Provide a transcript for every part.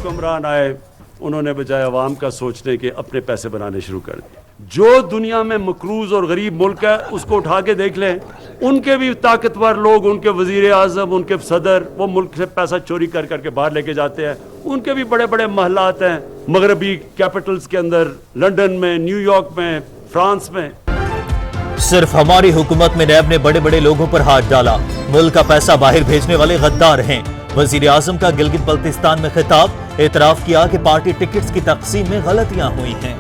हुक्मरान आए, उन्होंने बजाय अवाम का सोचने के अपने पैसे बनाने शुरू कर दिए। जो दुनिया में मकरूज और गरीब मुल्क है उसको उठा के देख लें, उनके भी ताकतवर लोग, उनके वजीर आजम, उनके सदर, वो मुल्क से पैसा चोरी कर करके बाहर लेके जाते हैं। उनके भी बड़े बड़े महलात हैं मगरबी कैपिटल्स के अंदर, लंदन में, न्यूयॉर्क में, फ्रांस में। सिर्फ हमारी हुकूमत में नैब ने बड़े बड़े लोगों पर हाथ डाला। मुल्क का पैसा बाहर भेजने वाले गद्दार हैं। वजीर आजम का गिलगित बल्तिस्तान में खिताब, एतराफ किया कि पार्टी टिकट्स की तकसीम में गलतियां हुई हैं।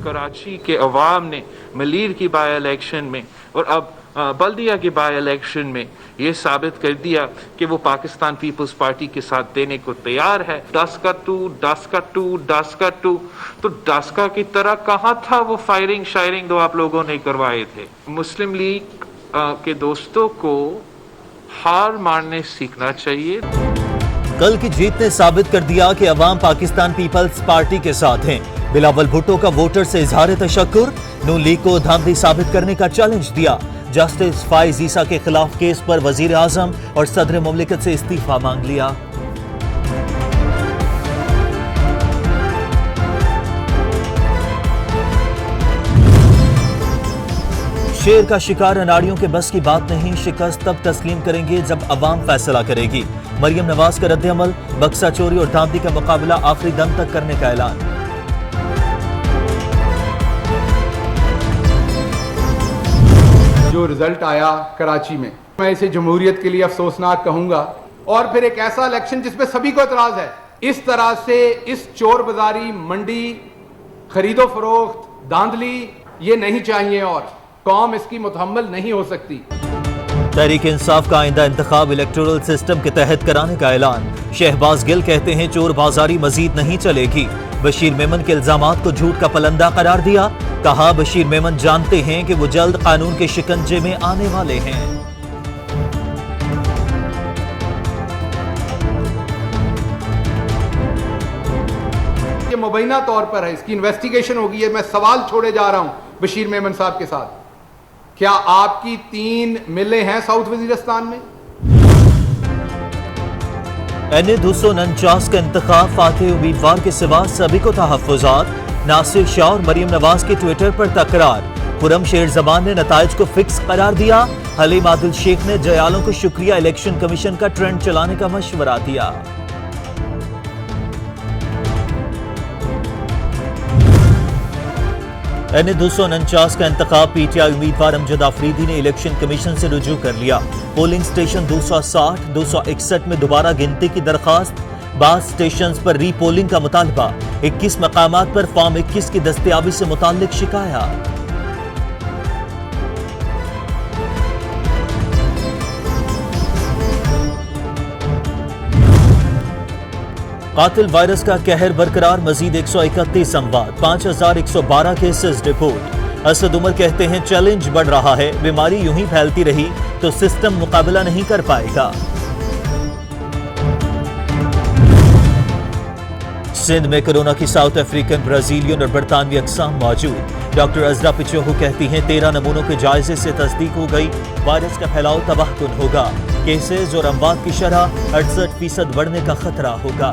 कराची के अवाम ने मलीर की बाई इलेक्शन में और अब बल्दिया की बाई इलेक्शन में ये साबित कर दिया कि वो पाकिस्तान पीपल्स पार्टी के साथ देने को तैयार है। 10 का 2 तो डस्का की तरह कहाँ था वो फायरिंग शायरिंग जो आप लोगों ने करवाए थे। मुस्लिम लीग के दोस्तों को हार मारने सीखना चाहिए। कल की जीत ने साबित कर दिया कि अवाम पाकिस्तान पीपल्स पार्टी के साथ हैं। बिलावल भुट्टो का वोटर से इजहार तशक्कुर, नून लीग को धांधली साबित करने का चैलेंज दिया। जस्टिस फाइज ईसा के खिलाफ केस पर वजीर आजम और सदर मुमलिकत से इस्तीफा मांग लिया। शेर का शिकार अनाड़ियों के बस की बात नहीं, शिकस्त तब तस्लीम करेंगे जब अवाम फैसला करेगी। मरियम नवाज का रद्द-ए-अमल, बक्सा चोरी और धांधली का मुकाबला आखिरी दम तक करने का ऐलान। जो रिजल्ट आया कराची में, मैं इसे जमहूरियत के लिए अफसोसनाक कहूंगा। और फिर एक ऐसा इलेक्शन जिसपे सभी को एतराज है। इस तरह से इस चोर बाजारी, मंडी, खरीदो फरोख्त, धांधली ये नहीं चाहिए और कौम इसकी मुतहम्मल नहीं हो सकती। तहरीक इंसाफ का आइंदा इंतखाब इलेक्टोरल सिस्टम के तहत कराने का ऐलान। शहबाज गिल कहते हैं चोर बाजारी मजीद नहीं चलेगी। बशीर मेमन के इल्जामात को झूठ का पलंदा करार दिया। कहा बशीर मेमन जानते हैं कि वो जल्द कानून के शिकंजे में आने वाले हैं। ये मुबैना तौर पर है, इसकी इन्वेस्टिगेशन होगी। है मैं सवाल छोड़े जा रहा हूं बशीर मेमन साहब के साथ, क्या आपकी 3 मिलें हैं साउथ वजीरिस्तान में? NA 249 का इंतखाब, फातेह उम्मीदवार के सिवा सभी को तहफ्फुज़ात। नासिर शाह और मरियम नवाज के ट्विटर पर तकरार। खुरम शेर जमान ने नताइज को फिक्स करार दिया। हलीम आदिल शेख ने जयालों को शुक्रिया, इलेक्शन कमीशन का ट्रेंड चलाने का मशवरा दिया। NA 249 का इंतखाब, PTI उम्मीदवार अमजद आफरीदी ने इलेक्शन कमीशन से रुजू कर लिया। पोलिंग स्टेशन 260, 261 में दोबारा गिनती की दरखास्त। बास स्टेशन पर रीपोलिंग का मुतालबा। 21 मकामात पर फॉर्म 21 की दस्तयाबी से मुताल्लिक शिकायत। कातिल वायरस का कहर बरकरार, मजीद 131 अमवात, 5112 केसेस रिपोर्ट। असद उमर कहते हैं चैलेंज बढ़ रहा है, बीमारी यूं ही फैलती रही तो सिस्टम मुकाबला नहीं कर पाएगा। सिंध में कोरोना की साउथ अफ्रीकन, ब्राजीलियन और बरतानवी अकसाम मौजूद। डॉक्टर अजरा पिचोहू कहती हैं 13 नमूनों के जायजे से तस्दीक हो गई, वायरस का फैलाव तबाहकुन होगा। केसेज और अमवात की शरह 68% बढ़ने का खतरा होगा।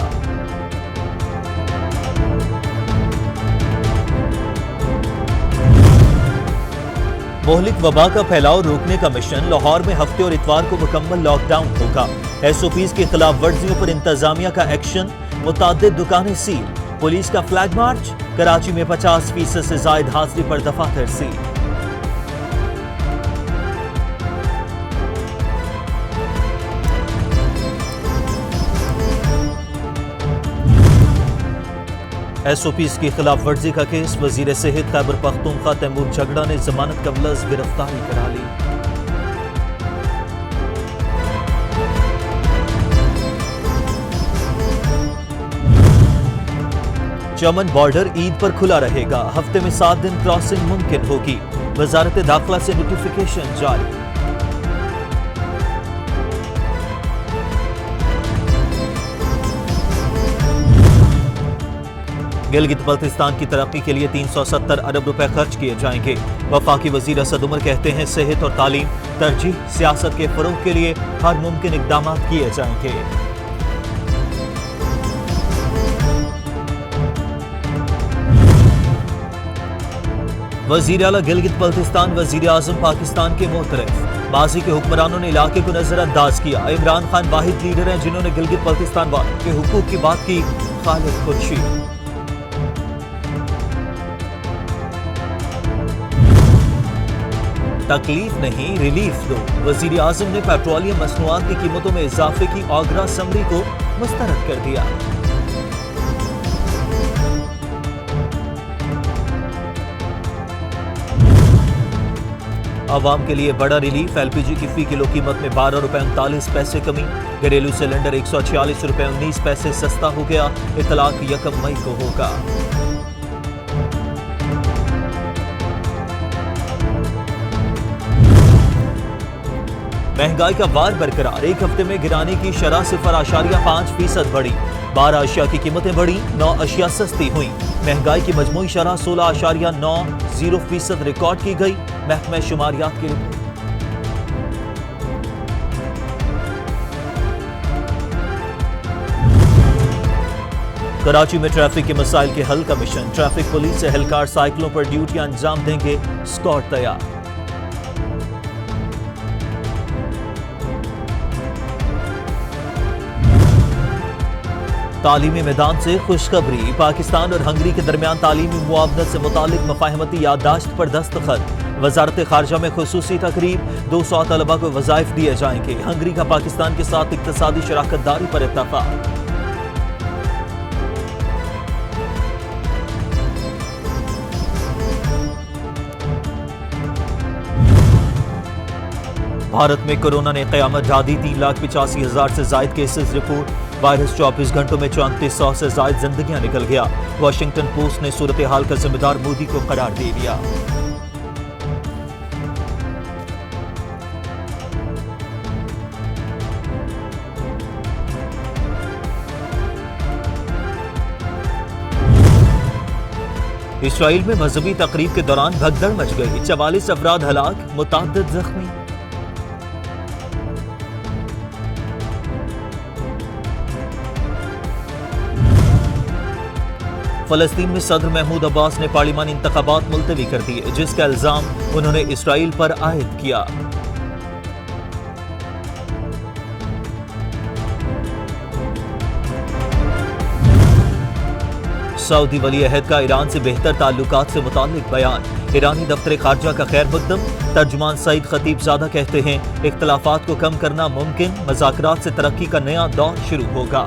मोहलिक वबा का फैलाव रोकने का मिशन, लाहौर में हफ्ते और इतवार को मुकम्मल लॉकडाउन होगा। SOPs की खिलाफ वर्जियों पर इंतजामिया का एक्शन, मुताद्दिद दुकानें सील। पुलिस का फ्लैग मार्च, कराची में 50% से जायद हाजिरी पर दफातर सील। SOPs की खिलाफ वर्जी का केस, वजीर सेहत खैबर पख्तूनख्वा तैमूर झगड़ा ने जमानत कबलस गिरफ्तारी करा ली। चमन बॉर्डर ईद पर खुला रहेगा, हफ्ते में 7 दिन क्रॉसिंग मुमकिन होगी। वजारत दाखिला से नोटिफिकेशन जारी। गिलगित बल्तिस्तान की तरक्की के लिए 370 अरब रुपए खर्च किए जाएंगे। वफाकी वजीर असद उमर कहते हैं सेहत और तालीम तरजीह सियासत के फरोग के लिए हर मुमकिन इकदाम किए जाएंगे। वजीर आला गिलगित बल्तिस्तान वजीर आजम पाकिस्तान के मोतरफ। माजी के हुक्मरानों ने इलाके को नजरअंदाज किया। इमरान खान वाहिद लीडर हैं जिन्होंने गिलगित बल्तिस्तान वालों के हुकूक की बात की। खालिद खुर्शीद। तकलीफ नहीं रिलीफ दो। वजीर आजम ने पेट्रोलियम मसनूआत की कीमतों में इजाफे की आगरा असम्बली को मुस्तरद कर दिया। आवाम के लिए बड़ा रिलीफ। एलपीजी की फी किलो कीमत में 12 रुपए 39 पैसे कमी। घरेलू सिलेंडर 146 रुपए 19 पैसे सस्ता हो गया। इतलाक 1 मई को होगा। महंगाई का वार बरकरार। एक हफ्ते में गिराने की शरह 0.5% बढ़ी। 12 अशिया की कीमतें बढ़ी, 9 अशिया सस्ती हुई। महंगाई की मजमूई शरह 16.90% रिकॉर्ड की गई। महकमा शुमारियात की रिपोर्ट। कराची में ट्रैफिक के मसाइल के हल का मिशन। ट्रैफिक पुलिस से एहलकार साइकिलों पर ड्यूटियां अंजाम देंगे। स्क्वाड तैयार। तालीमी मैदान से खुशखबरी। पाकिस्तान और हंगरी के दरमियान तालीमी मुआवनत से मुतालिक मफाहमती याददाश्त पर दस्तखत। वजारत खारजा में खुसूसी तकरीब। 200 तलबा को वज़ाइफ दिए जाएंगे। हंगरी का पाकिस्तान के साथ इक्तसादी शराकतदारी पर इत्तफाक। भारत में कोरोना ने क़यामत ढा दी। 3,85,000 से जायद केसेस रिपोर्ट। वायरस 24 घंटों में 3400 से जायद जिंदगियां निकल गया। वाशिंगटन पोस्ट ने सूरत हाल का जिम्मेदार मोदी को करार दे दिया। इसराइल में मजहबी तकरीब के दौरान भगदड़ मच गई। 44 अफराद हलाक, मुतअद्दिद जख्मी। फलस्तीन में सदर महमूद अब्बास ने पार्लिमानी इंतखाबात मुलतवी कर दिए, जिसका इल्जाम उन्होंने इसराइल पर आयद किया। सऊदी वली अहद का ईरान से बेहतर ताल्लुकात से मुताल्लिक बयान। ईरानी दफ्तर खारजा का खैर मुकदम। तर्जुमान सईद खतीबजादा कहते हैं इख्तलाफात को कम करना मुमकिन। मज़ाकरात से तरक्की का नया दौर शुरू होगा।